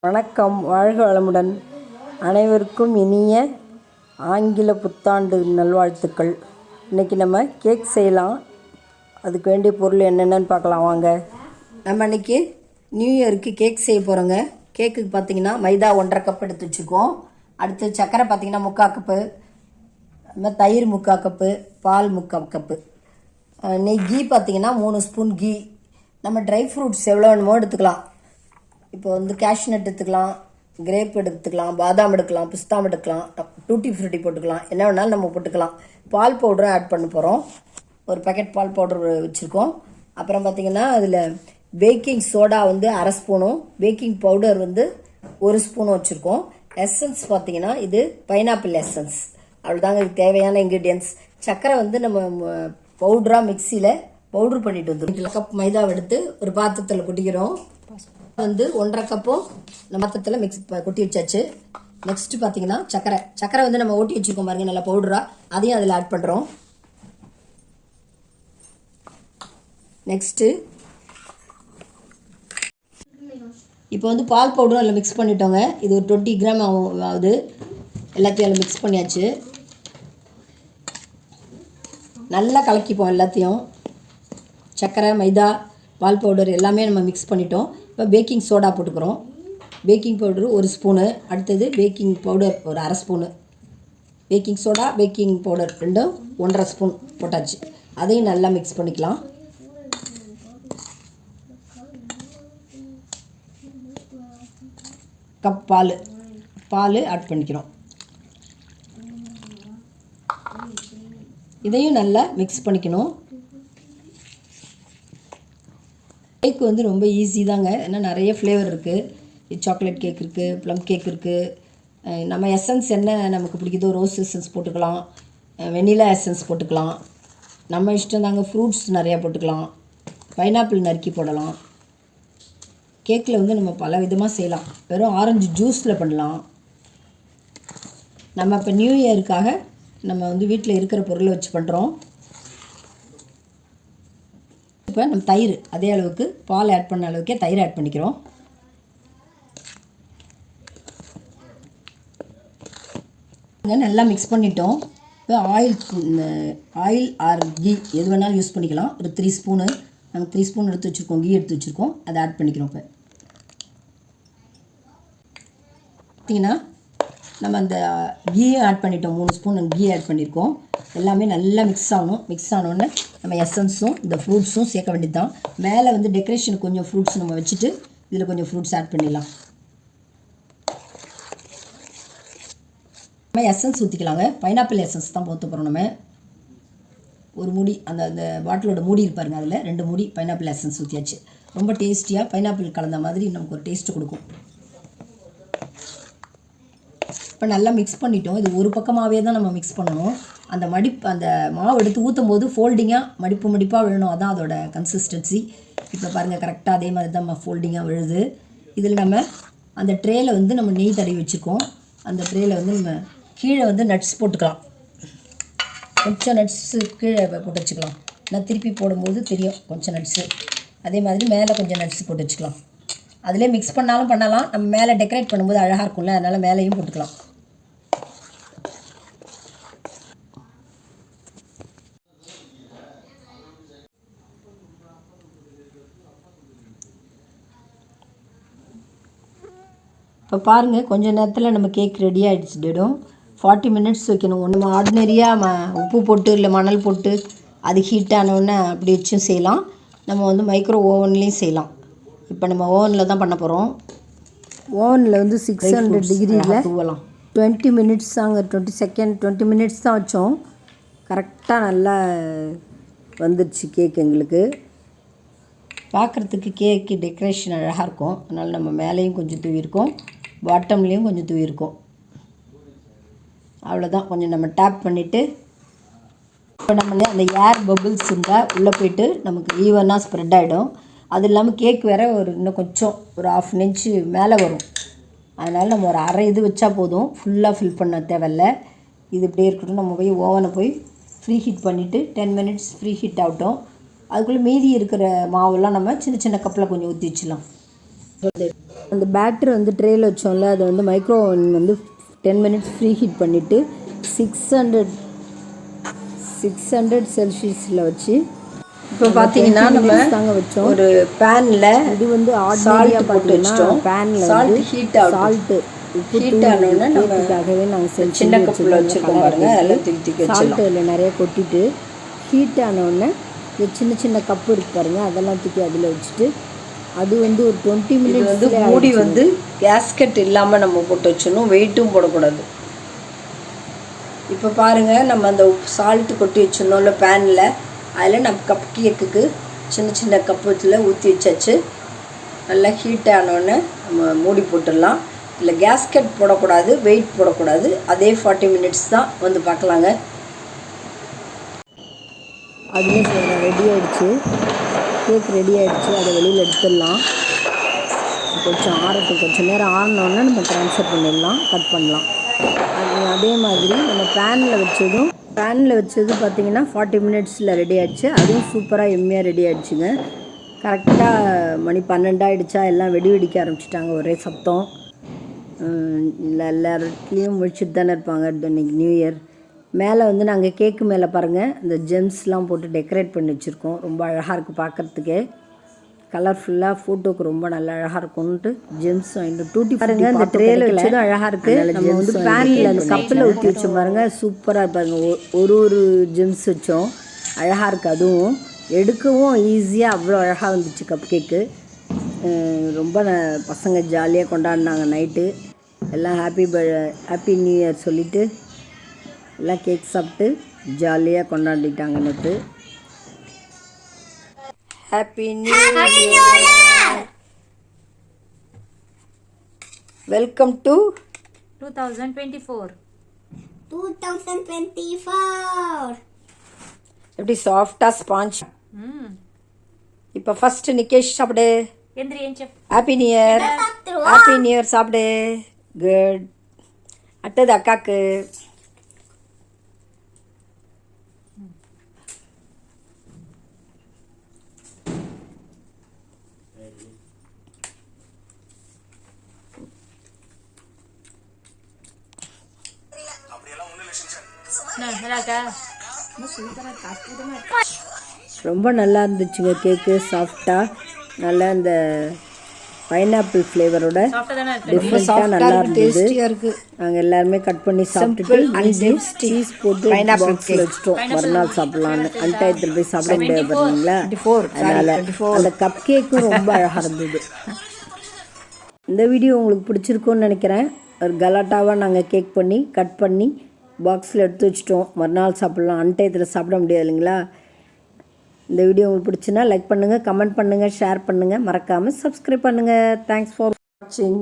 வணக்கம், வாழ்க வளமுடன். அனைவருக்கும் இனிய ஆங்கில புத்தாண்டு நல்வாழ்த்துக்கள். இன்றைக்கி நம்ம கேக் செய்யலாம். அதுக்கு வேண்டிய பொருள் என்னென்னு பார்க்கலாம் வாங்க. நம்ம இன்றைக்கி நியூ இயருக்கு கேக் செய்ய போகிறோங்க. கேக்குக்கு பார்த்திங்கன்னா மைதா 1.5 கப் எடுத்து வச்சுருக்கோம். அடுத்து சர்க்கரை பார்த்திங்கன்னா 3/4 கப்பு, தயிர் 3/4 கப்பு, பால் 3/4 கப்பு, கீ பார்த்திங்கன்னா 3 ஸ்பூன் கீ. நம்ம ட்ரை ஃப்ரூட்ஸ் எவ்வளோ வேணுமோ எடுத்துக்கலாம். இப்போ கேஷ்யூ நட் எடுத்துக்கலாம், கிரேப் எடுத்துக்கலாம், பாதாம் எடுக்கலாம், பிஸ்தாம் எடுக்கலாம், டூட்டி ஃப்ரூட்டி போட்டுக்கலாம், என்ன வேணாலும் நம்ம போட்டுக்கலாம். பால் பவுடரும் ஆட் பண்ண போகிறோம். ஒரு பேக்கெட் பால் பவுடர் வச்சுருக்கோம். அப்புறம் பார்த்திங்கன்னா அதில் பேக்கிங் சோடா 1/2 ஸ்பூனும், பேக்கிங் பவுடர் 1 ஸ்பூனும் வச்சுருக்கோம். எசன்ஸ் பார்த்திங்கன்னா இது பைனாப்பிள் எசன்ஸ். அவ்வளோதாங்க இதுக்கு தேவையான இன்க்ரீடியன்ஸ். சர்க்கரை நம்ம பவுடராக மிக்சியில் பவுட்ரு பண்ணிட்டு வந்துடும். 1 கப் மைதாவை எடுத்து ஒரு பாத்திரத்தில் கொட்டிக்கிறோம். 1.5 கப்பும் நம்ம பாத்திரத்தில் மிக்ஸ் கொட்டி வச்சாச்சு. நெக்ஸ்ட் பார்த்தீங்கன்னா சக்கரை நம்ம ஓட்டி வச்சுருக்கோம் பாருங்க, நல்லா பவுடரா, அதையும் அதில் ஆட் பண்ணுறோம். நெக்ஸ்ட்டு இப்போ பால் பவுடரும் அதில் மிக்ஸ் பண்ணிட்டோங்க. இது ஒரு 20 கிராம் ஆகுது. எல்லாத்தையும் அதில் மிக்ஸ் பண்ணியாச்சு. நல்லா கலக்கிப்போம் எல்லாத்தையும். சக்கரை, மைதா, பால் பவுடர் எல்லாமே நம்ம மிக்ஸ் பண்ணிட்டோம். இப்போ பேக்கிங் சோடா போட்டுக்கிறோம். பேக்கிங் பவுடர் 1 ஸ்பூனு, அடுத்தது பேக்கிங் பவுடர் ஒரு 1/2 spoon, baking soda baking powder ரெண்டும் 1.5 ஸ்பூன் போட்டாச்சு. அதையும் நல்லா மிக்ஸ் பண்ணிக்கலாம். கப் பால் ஆட் பண்ணிக்கிறோம். இதையும் நல்லா மிக்ஸ் பண்ணிக்கணும். கேக் ரொம்ப ஈஸி தாங்க. ஏன்னா நிறைய ஃப்ளேவர் இருக்குது. சாக்லேட் கேக் இருக்குது, ப்ளம் கேக் இருக்குது. நம்ம எசன்ஸ் என்ன நமக்கு பிடிக்குதோ, ரோஸ் எசன்ஸ் போட்டுக்கலாம், வெனிலா எசன்ஸ் போட்டுக்கலாம். நம்ம இஷ்டம் தாங்க. ஃப்ரூட்ஸ் நிறையா போட்டுக்கலாம், பைனாப்பிள் நறுக்கி போடலாம். கேக்கில் நம்ம பல விதமாக செய்யலாம். வெறும் ஆரஞ்சு ஜூஸில் பண்ணலாம். நம்ம இப்போ நியூ இயருக்காக நம்ம வீட்டில் இருக்கிற பொருளை வச்சு பண்ணுறோம். இப்போ நம்ம தயிர் அதே அளவுக்கு பால் ஆட் பண்ண அளவுக்கே தயிர் ஆட் பண்ணிக்கிறோம். நல்லா மிக்ஸ் பண்ணிட்டோம். இப்போ ஆயில் ஆர் கீ எது வேணாலும் யூஸ் பண்ணிக்கலாம். ஒரு 3 ஸ்பூனு, நாங்கள் 3 ஸ்பூன் எடுத்து வச்சுருக்கோம், கீ எடுத்து வச்சுருக்கோம், அதை ஆட் பண்ணிக்கிறோம். இப்போ பார்த்திங்கன்னா நம்ம அந்த கீயும் ஆட் பண்ணிட்டோம். 3 ஸ்பூன் கீ ஆட் பண்ணியிருக்கோம். எல்லாமே நல்லா மிக்ஸ் ஆகணும். மிக்ஸ் ஆனோடனே நம்ம எசன்ஸும் இந்த ஃப்ரூட்ஸும் சேர்க்க வேண்டியது தான். மேலே டெக்கரேஷனுக்கு கொஞ்சம் ஃப்ரூட்ஸ் நம்ம வச்சுட்டு இதில் கொஞ்சம் ஃப்ரூட்ஸ் ஆட் பண்ணிடலாம். நம்ம எசன்ஸ் ஊற்றிக்கலாங்க. பைனாப்பிள் எசன்ஸ் தான் ஊற்ற போகிறோம். நம்ம ஒரு மூடி அந்த பாட்டிலோட மூடி இருப்பாருங்க, அதில் 2 மூடி பைனாப்பிள் எசன்ஸ் ஊற்றியாச்சு. ரொம்ப டேஸ்டியாக பைனாப்பிள் கலந்த மாதிரி நமக்கு ஒரு டேஸ்ட்டு கொடுக்கும். இப்போ நல்லா மிக்ஸ் பண்ணிட்டோம். இது ஒரு பக்கமாகவே தான் நம்ம மிக்ஸ் பண்ணணும். அந்த மாவு எடுத்து ஊற்றும் போது ஃபோல்டிங்காக மடிப்பாக விழணும். அதான் அதோட கன்சிஸ்டன்சி. இப்போ பாருங்கள், கரெக்டாக அதே மாதிரி தான் ஃபோல்டிங்காக விழுது. இதில் நம்ம அந்த ட்ரேயில் நம்ம நெய் தடவி வச்சுருக்கோம். அந்த ட்ரேயில் நம்ம கீழே நட்ஸ் போட்டுக்கலாம். கொஞ்சம் நட்ஸு கீழே போட்டு வச்சுக்கலாம். நான் திருப்பி போடும்போது தெரியும் கொஞ்சம் நட்ஸு. அதே மாதிரி மேலே கொஞ்சம் நட்ஸ் போட்டு வச்சுக்கலாம். அதிலே மிக்ஸ் பண்ணாலும் பண்ணலாம். நம்ம மேலே டெக்கரேட் பண்ணும்போது அழகாக இருக்கும்ல, அதனால் மேலேயும் போட்டுக்கலாம். இப்போ பாருங்கள், கொஞ்சம் நேரத்தில் நம்ம கேக் ரெடி ஆகிடுச்சு. டேடும் 40 மினிட்ஸ் வைக்கணும். நம்ம ஆர்டினரியாக உப்பு போட்டு இல்லை மணல் போட்டு அது ஹீட் ஆனோடனே அப்படி வச்சும் செய்யலாம். நம்ம மைக்ரோ ஓவன்லேயும் செய்யலாம். இப்போ நம்ம ஓவனில் தான் பண்ண போகிறோம். ஓவனில் 600 டிகிரியில் தூவலாம். 20 மினிட்ஸ் தாங்க, 20 மினிட்ஸ் தான் வச்சோம். கரெக்டாக நல்லா வந்துடுச்சு கேக். எங்களுக்கு பார்க்குறதுக்கு கேக்கு டெக்கரேஷன் அழகாக இருக்கும். அதனால் நம்ம மேலேயும் கொஞ்சம் தூவிருக்கோம், பாட்டம்லேயும் கொஞ்சம் தூவிருக்கோம். அவ்வளோதான். கொஞ்சம் நம்ம டேப் பண்ணிவிட்டு இப்போ நம்ம அந்த ஏர் பபிள்ஸ் இருந்தால் உள்ளே போய்ட்டு நமக்கு ஈவனாக ஸ்ப்ரெட் ஆகிடும். அது இல்லாமல் கேக் வேறு இன்னும் கொஞ்சம் ஒரு 1/2 இன்ச்சு மேலே வரும். அதனால் நம்ம ஒரு அரை இது வச்சா போதும், ஃபுல்லாக ஃபில் பண்ண தேவையில்ல. இது இப்படியே இருக்கட்டும். நம்ம போய் ஓவனை ஃப்ரீ ஹீட் பண்ணிவிட்டு 10 மினிட்ஸ் ஃப்ரீ ஹீட் ஆகட்டும். அதுக்குள்ளே மீதி இருக்கிற மாவுலாம் நம்ம சின்ன சின்ன கப்பில் கொஞ்சம் ஊற்றி வச்சிடலாம். அந்த பேட்டர் வந்து ட்ரேயில் வச்சோம்ல, அதை வந்து மைக்ரோ ஓவன் வந்து 10 மினிட்ஸ் ஃப்ரீ ஹீட் பண்ணிவிட்டு 600 செல்சியஸில் வச்சு இப்போ பார்த்தீங்கன்னா நம்ம தாங்க வச்சோம். ஒரு பேனில் இது வந்து ஆர்டினரியாக போட்டு வச்சிட்டோம். பேனில் வந்து சால்ட்டு ஹீட் ஆனோடனே நம்மளுக்காகவே நாங்கள் சின்ன கப்பில் வச்சுருக்கோம் பாருங்கள். அதில் தூக்கி சால்ட்டு அதில் நிறைய கொட்டிட்டு ஹீட் ஆனோடனே இந்த சின்ன சின்ன கப்பு இருக்கு பாருங்கள், அதெல்லாம் தூக்கி அதில் வச்சுட்டு அது வந்து ஒரு 20 மினிட்ஸ் வந்து மூடி வந்து கேஸ்கெட் இல்லாமல் நம்ம போட்டு வச்சிடணும். வெயிட்டும் போடக்கூடாது. இப்போ பாருங்கள், நம்ம அந்த சால்ட்டு கொட்டி வச்சிடணும்ல பேனில், அதில் நம்ம கப் கேக்குக்கு சின்ன சின்ன கப்பத்தில் ஊற்றி வச்சாச்சு. நல்லா ஹீட் ஆனோடனே நம்ம மூடி போட்டுடலாம். இல்லை கேஸ்கெட் போடக்கூடாது, வெயிட் போடக்கூடாது. அதே 40 மினிட்ஸ் தான் வந்து பார்க்கலாங்க. அதுவே ரெடி ஆகிடுச்சு, கேக் ரெடி ஆகிடுச்சு. அதை வெளியில் எடுத்துடலாம். கொஞ்சம் ஆறட்டும், கொஞ்சம் நேரம் ஆறினோடனே நம்ம ட்ரான்ஸ்ஃபர் பண்ணிடலாம், கட் பண்ணலாம். அதே மாதிரி நம்ம பேனில் வச்சது பார்த்திங்கன்னா 40 மினிட்ஸில் ரெடி ஆகிடுச்சு. அதுவும் சூப்பராக எம்மியாக ரெடி ஆகிடுச்சுங்க. கரெக்டாக மணி 12 ஆகிடுச்சா, எல்லாம் வெடிக்க ஆரம்பிச்சிட்டாங்க. ஒரே சத்தம். எல்லாருக்கையும் முடிச்சுட்டு தானே இருப்பாங்க. இன்றைக்கி நியூ இயர். மேலே வந்து நாங்கள் கேக்கு மேலே பாருங்கள், இந்த ஜெம்ஸ்லாம் போட்டு டெக்கரேட் பண்ணி வச்சுருக்கோம். ரொம்ப அழகாக இருக்குது பார்க்குறதுக்கே. கலர்ஃபுல்லாக ஃபோட்டோவுக்கு ரொம்ப நல்லா அழகாக இருக்கும்ன்ட்டு ஜெம்ஸ் வாங்கிட்டு டூட்டி பாருங்கள். இந்த ட்ரேயில் வச்சதும் அழகாக இருக்குது. நம்ம வந்து பேனில் அந்த கப்பில் ஊற்றி வச்சோம் பாருங்கள், சூப்பராக பாருங்கள். ஒரு ஜெம்ஸ் வச்சோம், அழகாக இருக்குது. அதுவும் எடுக்கவும் ஈஸியாக அவ்வளோ அழகாக வந்துச்சு கப் கேக்கு. ரொம்ப பசங்க ஜாலியாக கொண்டாடினாங்க. நைட்டு எல்லாம் ஹாப்பி நியூ இயர் சொல்லிவிட்டு எல்லாம் கேக் சாப்பிட்டு ஜாலியாக கொண்டாடிட்டாங்க நேற்று. Happy new year. Welcome to 2024. எப்படி சாஃப்டா ஸ்பாஞ்ச். இப்போ ஃபர்ஸ்ட் நிகேஷ் சாப்பிடு. Happy new year. Happy new year சாப்பிடு. குட். அடுத்தது அக்காக்கு. ரொம்ப நல்லா இருந்துச்சுங்க கேக்கு. சாஃப்டாக நல்லா இந்த பைனாப்பிள் ஃப்ளேவரோட டிஃப்ரெண்ட்டாக நல்லா இருந்தது. நாங்கள் எல்லாருமே கட் பண்ணி சாப்பிட்டுட்டு சீஸ் போட்டு பாக்ஸில் வச்சுட்டோம். மறுநாள் சாப்பிட்லான்னு. அன்டயத்தில் போய் சாப்பிட முடியாது பார்த்தீங்களா, அதனால் அந்த கப் கேக்கும் ரொம்ப அழகாக இருந்தது. இந்த வீடியோ உங்களுக்கு பிடிச்சிருக்குன்னு நினைக்கிறேன். ஒரு கலாட்டாவாக நாங்கள் கேக் பண்ணி கட் பண்ணி பாக்ஸில் எடுத்து வச்சிட்டோம். மறுநாள் சாப்பிட்லாம், அன்டயத்தில் சாப்பிட முடியாது இல்லைங்களா. இந்த வீடியோ உங்களுக்கு பிடிச்சுன்னா லைக் பண்ணுங்கள், கமெண்ட் பண்ணுங்கள், ஷேர் பண்ணுங்கள், மறக்காமல் சப்ஸ்கிரைப் பண்ணுங்கள். தேங்க்ஸ் ஃபார் வாட்சிங்.